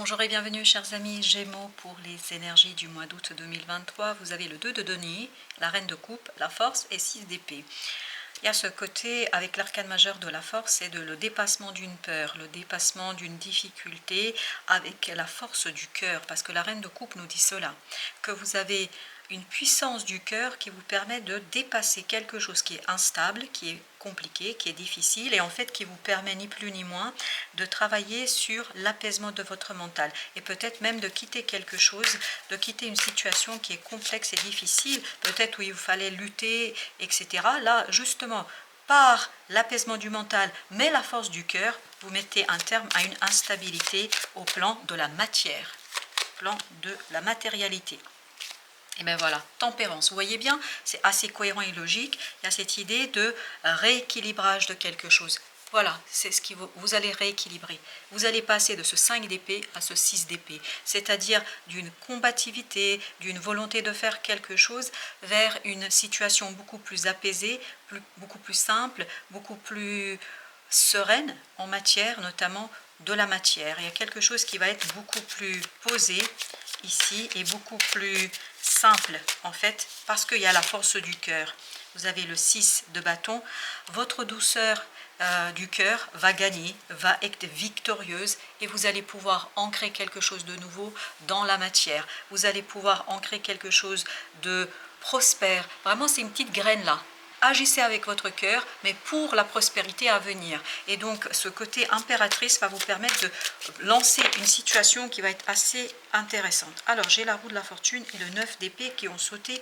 Bonjour et bienvenue chers amis Gémeaux pour les énergies du mois d'août 2023. Vous avez le 2 de denier, la reine de coupe, la force et 6 d'épée. Il y a ce côté avec l'arcane majeur de la force, c'est le dépassement d'une peur, le dépassement d'une difficulté avec la force du cœur. Parce que la reine de coupe nous dit cela, que vous avez une puissance du cœur qui vous permet de dépasser quelque chose qui est instable, qui est compliqué, qui est difficile et en fait qui vous permet ni plus ni moins de travailler sur l'apaisement de votre mental et peut-être même de quitter quelque chose, de quitter une situation qui est complexe et difficile, peut-être où il vous fallait lutter, etc. Là, justement, par l'apaisement du mental, mais la force du cœur, vous mettez un terme à une instabilité au plan de la matière, au plan de la matérialité. Et bien voilà, tempérance, vous voyez bien, c'est assez cohérent et logique. Il y a cette idée de rééquilibrage de quelque chose. Voilà, c'est ce qui vous allez rééquilibrer. Vous allez passer de ce 5 d'épée à ce 6 d'épée, c'est-à-dire d'une combativité, d'une volonté de faire quelque chose vers une situation beaucoup plus apaisée, beaucoup plus simple, beaucoup plus sereine en matière, notamment de la matière. Il y a quelque chose qui va être beaucoup plus posé ici et beaucoup plus simple en fait parce qu'il y a la force du cœur. Vous avez le 6 de bâton, votre douceur du cœur va gagner, va être victorieuse et vous allez pouvoir ancrer quelque chose de nouveau dans la matière. Vous allez pouvoir ancrer quelque chose de prospère. Vraiment, c'est une petite graine là. Agissez avec votre cœur, mais pour la prospérité à venir. Et donc, ce côté impératrice va vous permettre de lancer une situation qui va être assez intéressante. Alors, j'ai la roue de la fortune et le 9 d'épée qui ont sauté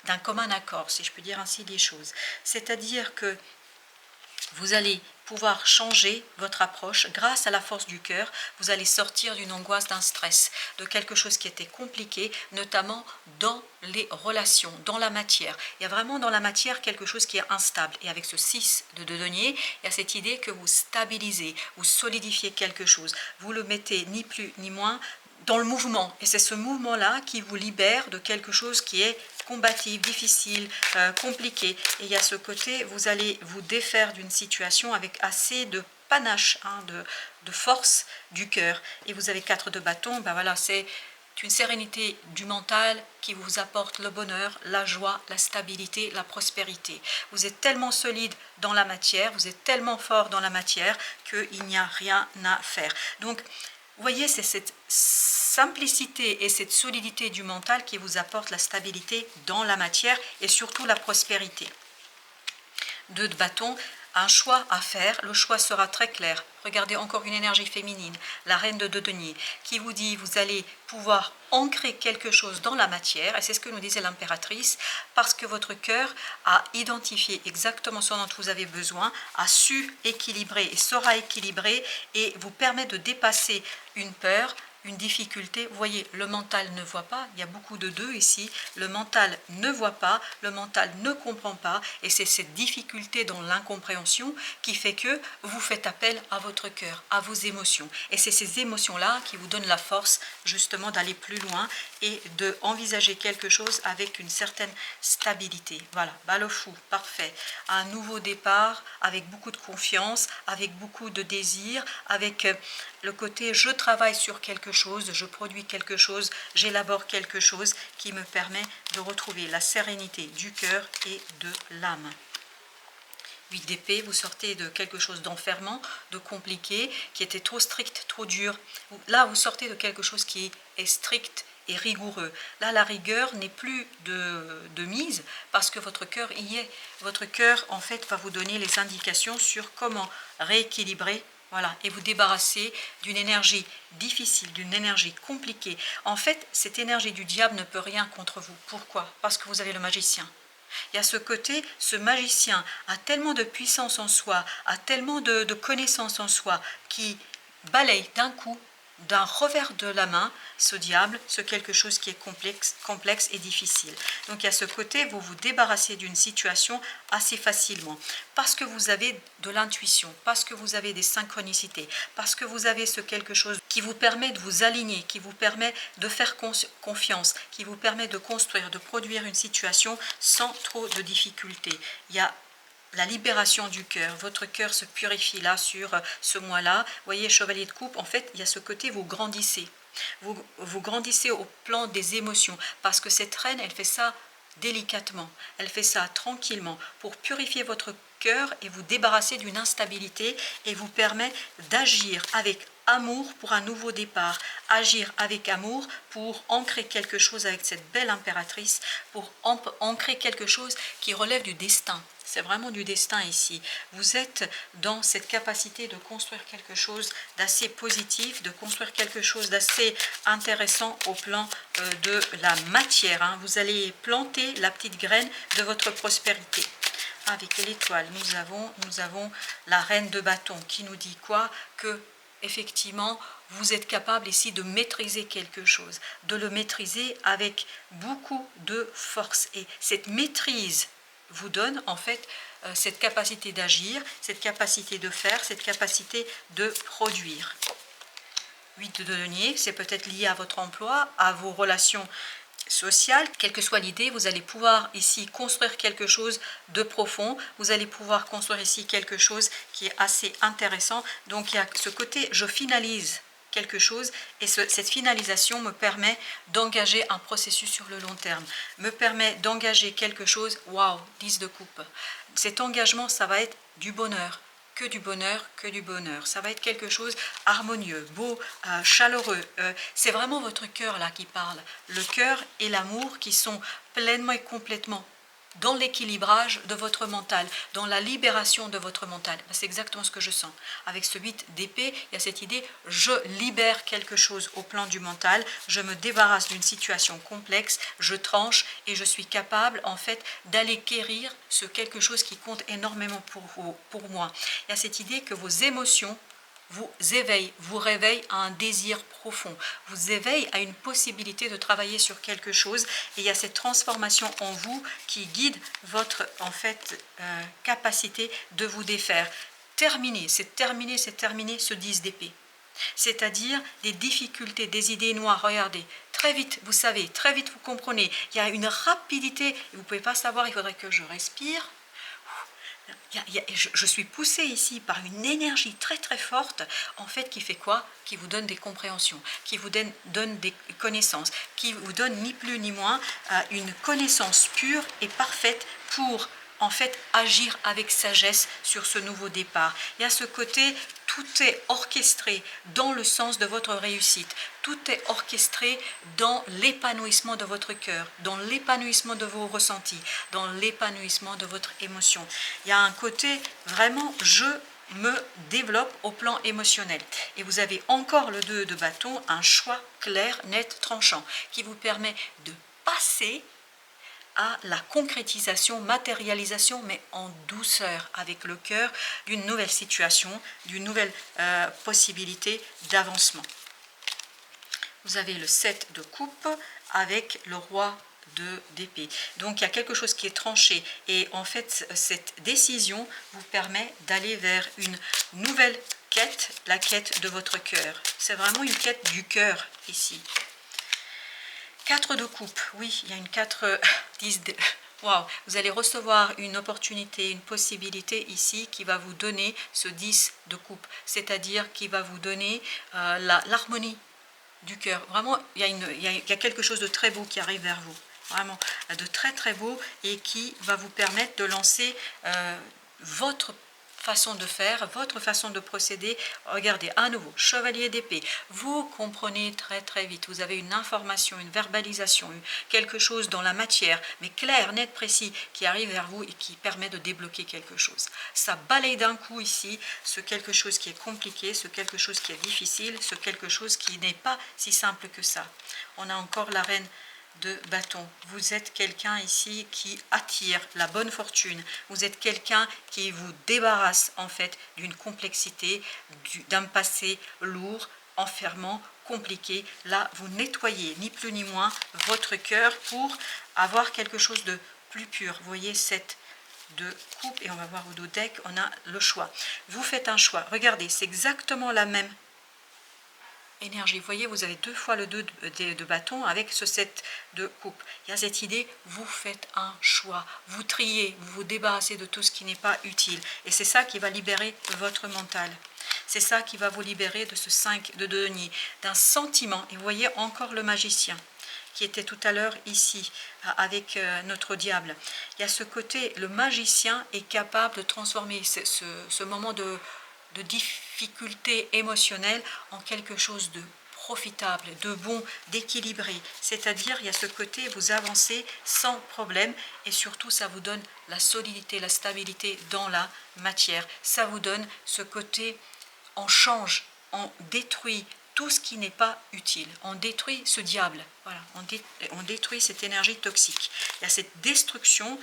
d'un commun accord, si je peux dire ainsi les choses. C'est-à-dire que vous allez pouvoir changer votre approche grâce à la force du cœur. Vous allez sortir d'une angoisse, d'un stress, de quelque chose qui était compliqué, notamment dans les relations, dans la matière. Il y a vraiment dans la matière quelque chose qui est instable. Et avec ce 6 de denier, il y a cette idée que vous stabilisez, vous solidifiez quelque chose. Vous le mettez ni plus ni moins dans le mouvement. Et c'est ce mouvement-là qui vous libère de quelque chose qui est combatif, difficile, compliqué. Et il y a ce côté, vous allez vous défaire d'une situation avec assez de panache, de force du cœur. Et vous avez 4 de bâton, ben voilà, c'est une sérénité du mental qui vous apporte le bonheur, la joie, la stabilité, la prospérité. Vous êtes tellement solide dans la matière, vous êtes tellement fort dans la matière qu'il n'y a rien à faire. Donc, vous voyez, c'est cette simplicité et cette solidité du mental qui vous apporte la stabilité dans la matière et surtout la prospérité. 2 de bâton, un choix à faire, le choix sera très clair. Regardez encore une énergie féminine, la reine de denier, qui vous dit vous allez pouvoir ancrer quelque chose dans la matière, et c'est ce que nous disait l'impératrice, parce que votre cœur a identifié exactement ce dont vous avez besoin, a su équilibrer et saura équilibrer et vous permet de dépasser une peur, une difficulté. Vous voyez, le mental ne voit pas, il y a beaucoup de 2 ici, le mental ne voit pas, le mental ne comprend pas, et c'est cette difficulté dans l'incompréhension qui fait que vous faites appel à votre cœur, à vos émotions. Et c'est ces émotions-là qui vous donnent la force justement d'aller plus loin et d'envisager quelque chose avec une certaine stabilité. Voilà, bah le fou, parfait. Un nouveau départ avec beaucoup de confiance, avec beaucoup de désir, avec le côté je travaille sur quelque chose, je produis quelque chose, j'élabore quelque chose qui me permet de retrouver la sérénité du cœur et de l'âme. 8 d'épée, vous sortez de quelque chose d'enfermant, de compliqué, qui était trop strict, trop dur. Là, vous sortez de quelque chose qui est strict et rigoureux. Là, la rigueur n'est plus de mise parce que votre cœur y est. Votre cœur, en fait, va vous donner les indications sur comment rééquilibrer. Voilà, et vous débarrasser d'une énergie difficile, d'une énergie compliquée. En fait, cette énergie du diable ne peut rien contre vous. Pourquoi? Parce que vous avez le magicien. Il y a ce côté, ce magicien a tellement de puissance en soi, a tellement de connaissances en soi, qui balaye d'un coup, d'un revers de la main, ce diable, ce quelque chose qui est complexe et difficile. Donc il y a ce côté, vous vous débarrassez d'une situation assez facilement, parce que vous avez de l'intuition, parce que vous avez des synchronicités, parce que vous avez ce quelque chose qui vous permet de vous aligner, qui vous permet de faire confiance, qui vous permet de construire, de produire une situation sans trop de difficultés. Il y a la libération du cœur. Votre cœur se purifie là sur ce mois-là. Vous voyez, chevalier de coupe, en fait, il y a ce côté, vous grandissez. Vous grandissez au plan des émotions, parce que cette reine, elle fait ça délicatement, elle fait ça tranquillement, pour purifier votre cœur et vous débarrasser d'une instabilité, et vous permet d'agir avec amour pour un nouveau départ, agir avec amour pour ancrer quelque chose avec cette belle impératrice, pour ancrer quelque chose qui relève du destin. C'est vraiment du destin ici. Vous êtes dans cette capacité de construire quelque chose d'assez positif, de construire quelque chose d'assez intéressant au plan de la matière, hein. Vous allez planter la petite graine de votre prospérité. Avec l'étoile, nous avons la reine de bâton qui nous dit quoi? Que effectivement, vous êtes capable ici de maîtriser quelque chose, de le maîtriser avec beaucoup de force. Et cette maîtrise vous donne en fait cette capacité d'agir, cette capacité de faire, cette capacité de produire. 8 de denier, c'est peut-être lié à votre emploi, à vos relations sociales. Quelle que soit l'idée, vous allez pouvoir ici construire quelque chose de profond, vous allez pouvoir construire ici quelque chose qui est assez intéressant. Donc il y a ce côté, je finalise quelque chose, et cette finalisation me permet d'engager un processus sur le long terme, me permet d'engager quelque chose. Waouh, 10 de coupe. Cet engagement, ça va être du bonheur, que du bonheur, que du bonheur. Ça va être quelque chose harmonieux, beau, chaleureux. C'est vraiment votre cœur là qui parle. Le cœur et l'amour qui sont pleinement et complètement dans l'équilibrage de votre mental, dans la libération de votre mental. C'est exactement ce que je sens. Avec ce 8 d'épée, il y a cette idée, je libère quelque chose au plan du mental, je me débarrasse d'une situation complexe, je tranche et je suis capable en fait d'aller quérir ce quelque chose qui compte énormément pour moi. Il y a cette idée que vos émotions vous éveille, vous réveille à un désir profond, vous éveille à une possibilité de travailler sur quelque chose, et il y a cette transformation en vous qui guide votre en fait capacité de vous défaire. Terminer, c'est terminer, c'est terminer ce 10 d'épée. C'est-à-dire des difficultés, des idées noires. Regardez, très vite, vous savez, très vite vous comprenez. Il y a une rapidité, vous ne pouvez pas savoir, il faudrait que je respire. Je suis poussée ici par une énergie très très forte, en fait, qui fait quoi? Qui vous donne des compréhensions, qui vous donne des connaissances, qui vous donne ni plus ni moins une connaissance pure et parfaite pour en fait agir avec sagesse sur ce nouveau départ. Il y a ce côté, tout est orchestré dans le sens de votre réussite, tout est orchestré dans l'épanouissement de votre cœur, dans l'épanouissement de vos ressentis, dans l'épanouissement de votre émotion. Il y a un côté vraiment, je me développe au plan émotionnel. Et vous avez encore le 2 de bâton, un choix clair, net, tranchant, qui vous permet de passer à la concrétisation, matérialisation, mais en douceur, avec le cœur, d'une nouvelle situation, d'une nouvelle possibilité d'avancement. Vous avez le 7 de coupe avec le roi d'épée. Donc il y a quelque chose qui est tranché, et en fait cette décision vous permet d'aller vers une nouvelle quête, la quête de votre cœur. C'est vraiment une quête du cœur ici. 4 de coupe, oui, il y a une 4, 10 de... Wow, vous allez recevoir une opportunité, une possibilité ici qui va vous donner ce 10 de coupe, c'est-à-dire qui va vous donner l'harmonie du cœur. Vraiment, il y a quelque chose de très beau qui arrive vers vous, vraiment de très très beau, et qui va vous permettre de lancer votre façon de faire, votre façon de procéder. Regardez, à nouveau, chevalier d'épée, vous comprenez très très vite, vous avez une information, une verbalisation, quelque chose dans la matière, mais clair, net, précis, qui arrive vers vous et qui permet de débloquer quelque chose. Ça balaye d'un coup ici ce quelque chose qui est compliqué, ce quelque chose qui est difficile, ce quelque chose qui n'est pas si simple que ça. On a encore la reine de bâton. Vous êtes quelqu'un ici qui attire la bonne fortune. Vous êtes quelqu'un qui vous débarrasse en fait d'une complexité, d'un passé lourd, enfermant, compliqué. Là, vous nettoyez ni plus ni moins votre cœur pour avoir quelque chose de plus pur. Vous voyez cette de coupe, et on va voir au dos deck, on a le choix. Vous faites un choix. Regardez, c'est exactement la même énergie. Vous voyez, vous avez 2 fois le 2 de bâton avec ce 7 de coupe. Il y a cette idée, vous faites un choix, vous triez, vous vous débarrassez de tout ce qui n'est pas utile. Et c'est ça qui va libérer votre mental. C'est ça qui va vous libérer de ce 5 de denier, d'un sentiment. Et vous voyez encore le magicien qui était tout à l'heure ici avec notre diable. Il y a ce côté, le magicien est capable de transformer ce moment de difficulté émotionnelle en quelque chose de profitable, de bon, d'équilibré. C'est-à-dire, il y a ce côté, vous avancez sans problème et surtout, ça vous donne la solidité, la stabilité dans la matière. Ça vous donne ce côté, on change, on détruit tout ce qui n'est pas utile. On détruit ce diable. Voilà, on détruit cette énergie toxique. Il y a cette destruction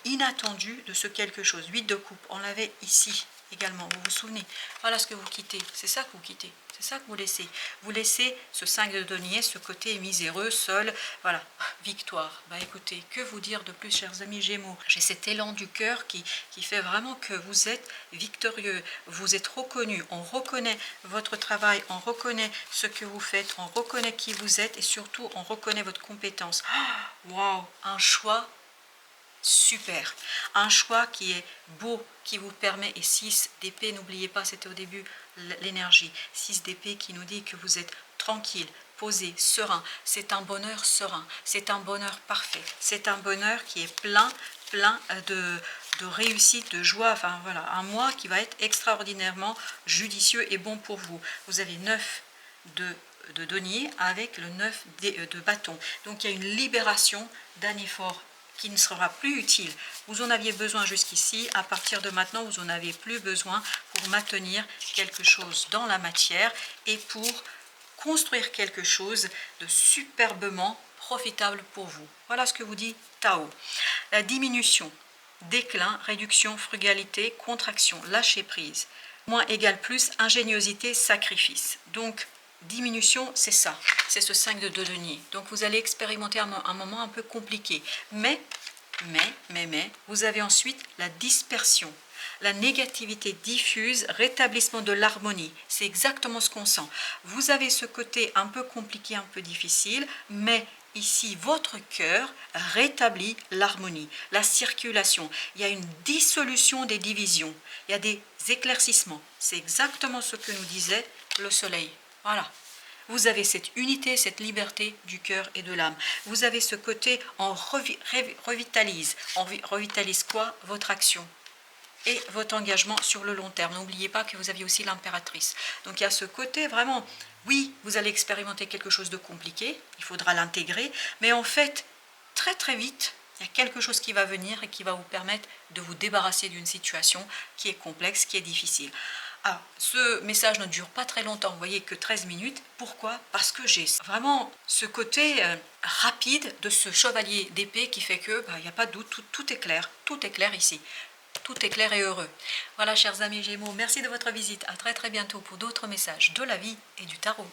inattendue de ce quelque chose. 8 de coupe, on l'avait ici également, vous vous souvenez. Voilà ce que vous quittez, c'est ça que vous quittez. C'est ça que vous laissez. Vous laissez ce 5 de denier, ce côté miséreux, seul. Voilà, victoire. Bah écoutez, que vous dire de plus, chers amis Gémeaux? J'ai cet élan du cœur qui fait vraiment que vous êtes victorieux. Vous êtes reconnu. On reconnaît votre travail, on reconnaît ce que vous faites, on reconnaît qui vous êtes et surtout, on reconnaît votre compétence. Waouh, un choix super, un choix qui est beau, qui vous permet, et 6 d'épée, n'oubliez pas, c'était au début l'énergie, 6 d'épée qui nous dit que vous êtes tranquille, posé, serein, c'est un bonheur serein, c'est un bonheur parfait, c'est un bonheur qui est plein de réussite, de joie, enfin voilà, un mois qui va être extraordinairement judicieux et bon pour vous. Vous avez 9 de denier avec le 9 de bâton, donc il y a une libération d'un effort qui ne sera plus utile. Vous en aviez besoin jusqu'ici, à partir de maintenant, vous n'en avez plus besoin pour maintenir quelque chose dans la matière et pour construire quelque chose de superbement profitable pour vous. Voilà ce que vous dit Tao. La diminution, déclin, réduction, frugalité, contraction, lâcher prise. Moins égale plus, ingéniosité, sacrifice. Donc, diminution, c'est ça, c'est ce 5 de denier. Donc vous allez expérimenter un moment un peu compliqué. Mais, vous avez ensuite la dispersion, la négativité diffuse, rétablissement de l'harmonie. C'est exactement ce qu'on sent. Vous avez ce côté un peu compliqué, un peu difficile, mais ici, votre cœur rétablit l'harmonie, la circulation. Il y a une dissolution des divisions, il y a des éclaircissements. C'est exactement ce que nous disait le soleil. Voilà, vous avez cette unité, cette liberté du cœur et de l'âme. Vous avez ce côté, on revitalise. On revitalise quoi? Votre action et votre engagement sur le long terme. N'oubliez pas que vous aviez aussi l'impératrice. Donc il y a ce côté vraiment, oui, vous allez expérimenter quelque chose de compliqué, il faudra l'intégrer, mais en fait, très très vite, il y a quelque chose qui va venir et qui va vous permettre de vous débarrasser d'une situation qui est complexe, qui est difficile. Alors, ce message ne dure pas très longtemps, vous voyez que 13 minutes. Pourquoi? Parce que j'ai vraiment ce côté rapide de ce chevalier d'épée qui fait que il n'y a pas de doute, tout est clair ici. Tout est clair et heureux. Voilà, chers amis Gémeaux, merci de votre visite. À très très bientôt pour d'autres messages de la vie et du tarot.